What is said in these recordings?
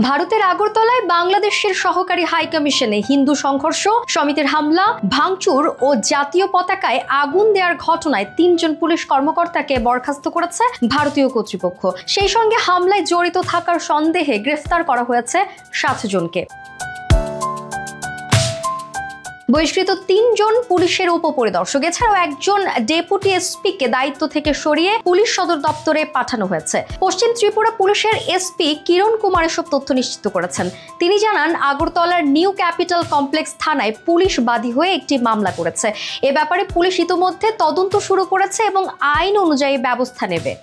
ভারতের আগরতলায় বাংলাদেশের সহকারী হাইকমিশনে হিন্দু সংঘর্ষ সমিতির হামলা, ভাঙচুর ও জাতীয় পতাকায় আগুন দেওয়ার ঘটনায় ৩ জন পুলিশ কর্মকর্তাকে বরখাস্ত করেছে ভারতীয় কর্তৃপক্ষ। সেই সঙ্গে হামলায় জড়িত থাকার সন্দেহে গ্রেফতার করা হয়েছে ৭ জনকে। বহিষ্কৃত ৩ জন পুলিশের উপপরিদর্শক এছাড়াও একজন ডেপুটি এসপিকে দায়িত্ব থেকে সরিয়ে পুলিশ সদর দপ্তরে পাঠানো হয়েছে। পশ্চিম ত্রিপুরা পুলিশের এসপি কিরণ কুমার এসব তথ্য নিশ্চিত করেছেন। তিনি জানান, আগরতলার নিউ ক্যাপিটাল কমপ্লেক্স থানায় পুলিশ বাদী হয়ে একটি মামলা করেছে। এ ব্যাপারে পুলিশ ইতিমধ্যে তদন্ত শুরু করেছে এবং আইন অনুযায়ী ব্যবস্থা নেবে।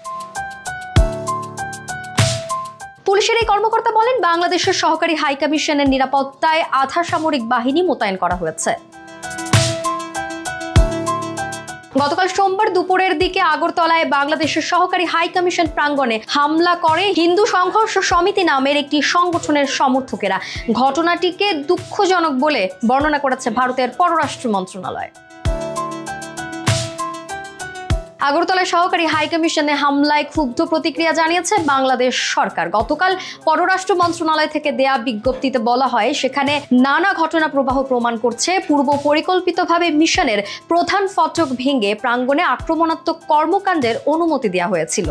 পুলিশের এই কর্মকর্তা বলেন, বাংলাদেশের সহকারী হাইকমিশনের নিরাপত্তায় আধা সামরিক বাহিনী মোতায়েন করা হয়েছে। গতকাল সোমবার দুপুরের দিকে আগরতলায় বাংলাদেশের সহকারী হাইকমিশন প্রাঙ্গণে হামলা করে হিন্দু সংঘর্ষ সমিতি নামের একটি সংগঠনের সমর্থকেরা। ঘটনাটিকে দুঃখজনক বলে বর্ণনা করেছে ভারতের পররাষ্ট্র মন্ত্রণালয়। আগরতলায় সহকারী হাইকমিশনে হামলায় ক্ষুব্ধ প্রতিক্রিয়া জানিয়েছে বাংলাদেশ সরকার। গতকাল পররাষ্ট্র মন্ত্রণালয় থেকে দেয়া বিজ্ঞপ্তিতে বলা হয়, সেখানে নানা ঘটনা প্রবাহ প্রমাণ করছে পূর্ব পরিকল্পিতভাবে মিশনের প্রধান ফটক ভেঙে প্রাঙ্গণে আক্রমণাত্মক কর্মকাণ্ডের অনুমতি দেওয়া হয়েছিল।